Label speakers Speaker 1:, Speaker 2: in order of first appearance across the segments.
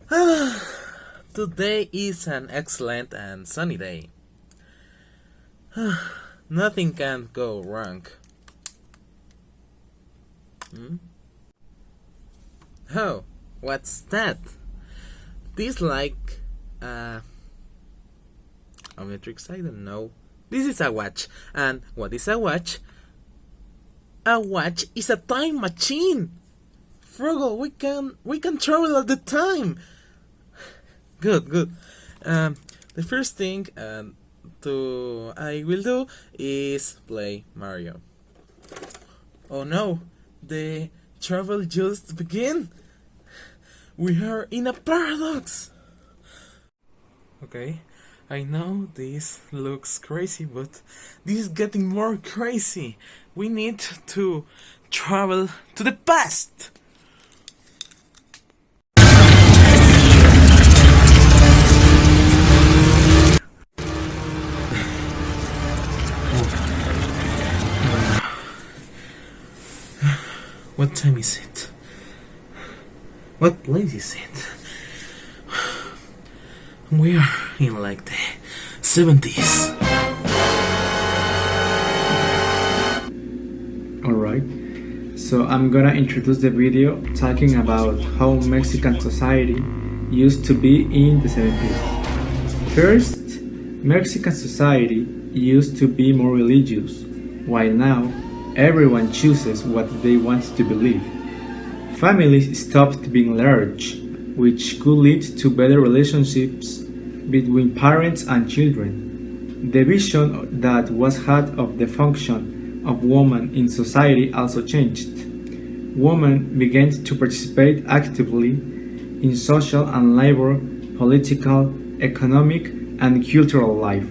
Speaker 1: Today is an excellent and sunny day. Nothing can go wrong. Hmm? Oh, what's that? This like Omnitrix, I don't know. This is a watch. And what is a watch? A watch is a time machine. Frugal, we can travel at the time. Good, good. The first thing to I will do is play Mario. Oh no, the travel just began. We are in a paradox. Okay, I know this looks crazy, but this is getting more crazy. We need to travel to the past. What time is it? What place is it? We are in like the 70s.
Speaker 2: Alright, so I'm gonna introduce the video talking about how Mexican society used to be in the 70s. First, Mexican society used to be more religious, while now everyone chooses what they want to believe. Families stopped being large, which could lead to better relationships between parents and children. The vision that was had of the function of women in society also changed. Women began to participate actively in social and labor, political, economic, and cultural life.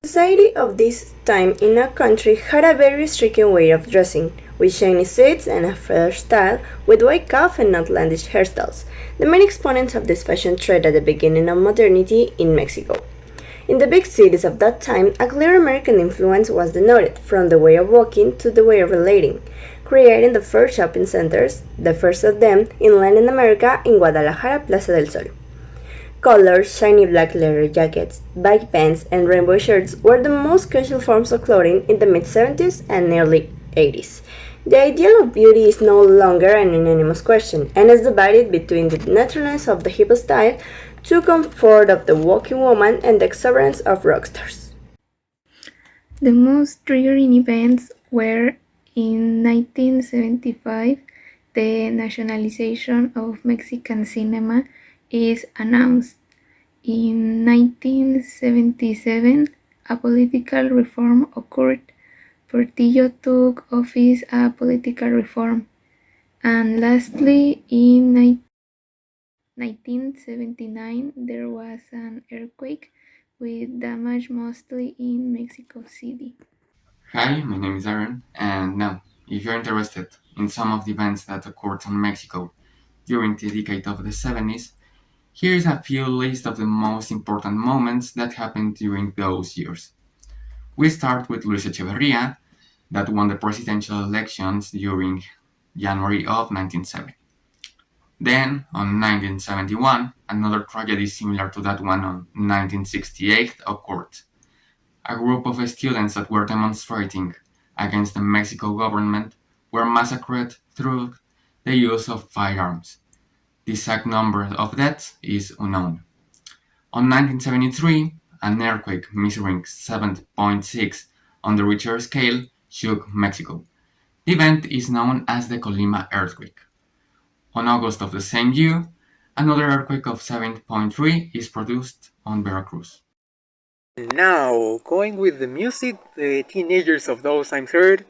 Speaker 3: Society of this time in our country had a very striking way of dressing, with shiny suits and a fresh style, with white cuff and outlandish hairstyles, the main exponents of this fashion trend at the beginning of modernity in Mexico. In the big cities of that time, a clear American influence was denoted, from the way of walking to the way of relating, creating the first shopping centers, the first of them in Latin America in Guadalajara, Plaza del Sol. Colors, shiny black leather jackets, baggy pants, and rainbow shirts were the most casual forms of clothing in the mid 70s and early 80s. The ideal of beauty is no longer an unanimous question and is divided between the naturalness of the hip style, to comfort of the walking woman, and the exuberance of rock stars.
Speaker 4: The most triggering events were in 1975, the nationalization of Mexican cinema is announced. In 1977, a political reform occurred. Portillo took office a political reform. And lastly, in 1979, there was an earthquake with damage mostly in Mexico City.
Speaker 5: Hi, my name is Aaron, and now, if you're interested in some of the events that occurred in Mexico during the decade of the 70s, here's a few list of the most important moments that happened during those years. We start with Luis Echeverria, that won the presidential elections during January of 1970. Then, on 1971, another tragedy similar to that one on 1968 occurred. A group of students that were demonstrating against the Mexico government were massacred through the use of firearms. The exact number of deaths is unknown. On 1973, an earthquake measuring 7.6 on the Richter scale shook Mexico. The event is known as the Colima earthquake. On August of the same year, another earthquake of 7.3 is produced on Veracruz.
Speaker 6: Now, going with the music, the teenagers of those times heard,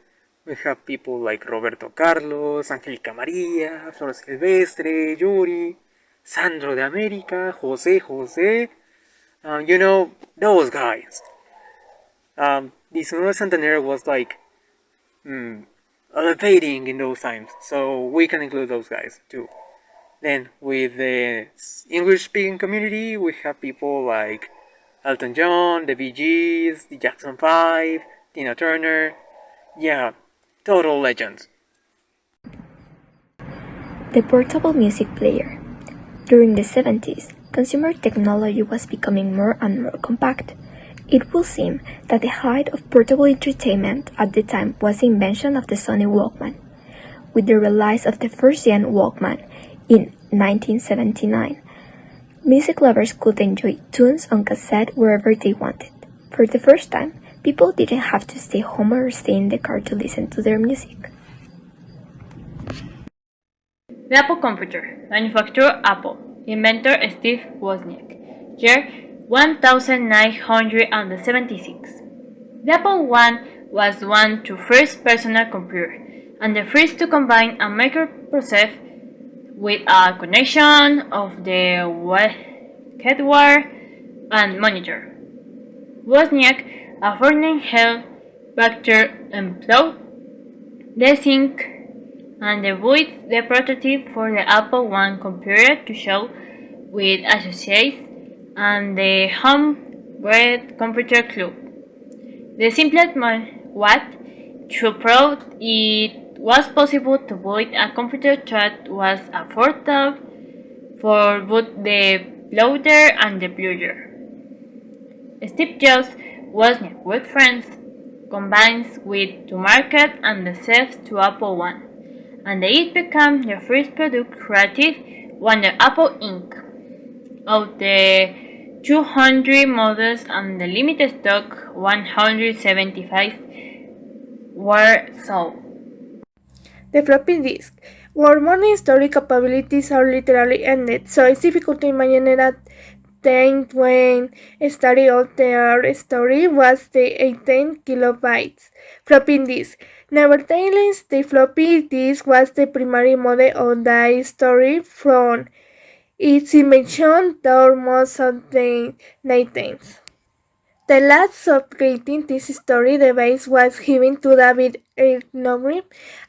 Speaker 6: we have people like Roberto Carlos, Angelica Maria, Flor Silvestre, Yuri, Sandro de América, Jose Jose, those guys. The Sonora Santanera was like elevating in those times, so we can include those guys too. Then, with the English speaking community, we have people like Elton John, the Bee Gees, the Jackson 5, Tina Turner. Yeah, total legends.
Speaker 7: the portable music player. During the 70s, consumer technology was becoming more and more compact. It would seem that the height of portable entertainment at the time was the invention of the Sony Walkman. With the release of the first-gen Walkman in 1979, music lovers could enjoy tunes on cassette wherever they wanted. For the first time, people didn't have to stay home or stay in the car to listen to their music.
Speaker 8: The Apple Computer. Manufacturer Apple. Inventor Steve Wozniak. Year 1976. The Apple I was one to first personal computer and the first to combine a microprocessor with a connection of the hardware and monitor. Wozniak, a foreign health factor, employed the zinc and debuted the prototype for the Apple I computer to show with associates and the Homebrew Computer Club. The simplest was to prove it was possible to build a computer that was affordable for both the loader and the builder. Steve Jobs was with friends, combined with to market and the sales to Apple I, and it became the first product created under Apple Inc. Of the 200 models and the limited stock 175 were sold.
Speaker 9: The floppy disk. Where modern storage capabilities are literally ended, so it's difficult to imagine that time when a study of their story was the 18 kilobytes floppy disk. Nevertheless, the floppy disk was the primary model of the story from its invention through most of the 19th. The last of creating this story device was given to David Ehrnberg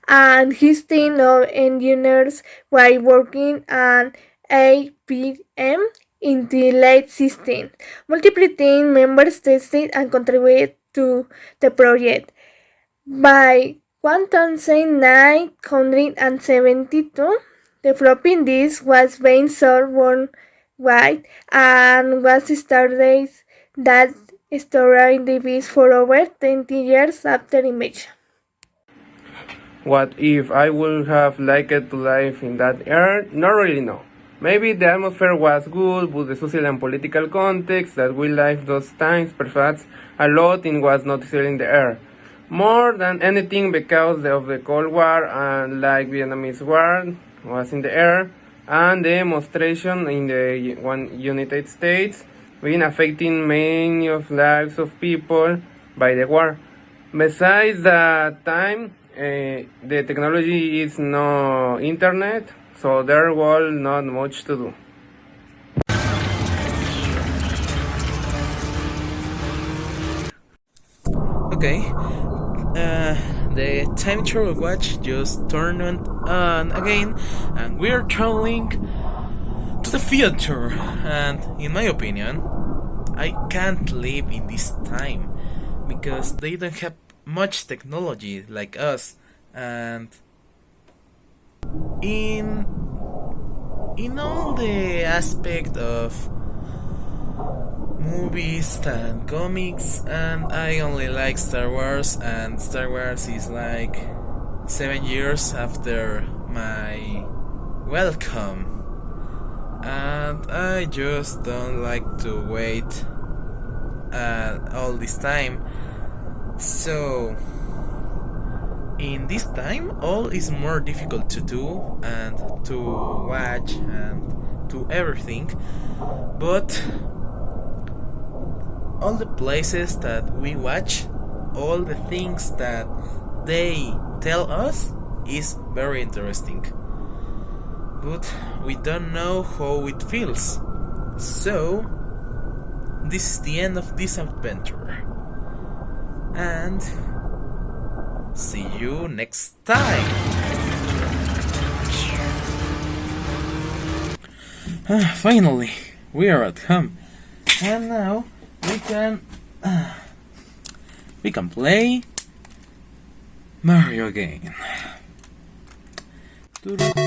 Speaker 9: and his team of engineers while working at IBM in the late 60s. Multiple team members tested and contributed to the project. By 1972, the floppy disk was being sold worldwide and was started that storing device for over 20 years after invention.
Speaker 10: What if I would have liked to live in that era? Not really, no. Maybe the atmosphere was good, but the social and political context that we lived those times perhaps a lot in was noticeable in the air. More than anything because of the Cold War and like Vietnamese War was in the air and the demonstration in the United States being affecting many of lives of people by the war. Besides that time, the technology is no internet, so there was not much to do.
Speaker 1: Okay, the time travel watch just turned on again, and we're traveling to the future. And in my opinion, I can't live in this time because they don't have much technology like us, and in all the aspect of movies and comics, and I only like Star Wars, and Star Wars is like 7 years after my welcome, and I just don't like to wait all this time. So in this time all is more difficult to do and to watch and to everything, but all the places that we watch, all the things that they tell us is very interesting, but we don't know how it feels. So this is the end of this adventure, and see you next time. Finally, we are at home, and now we can play Mario again. Turu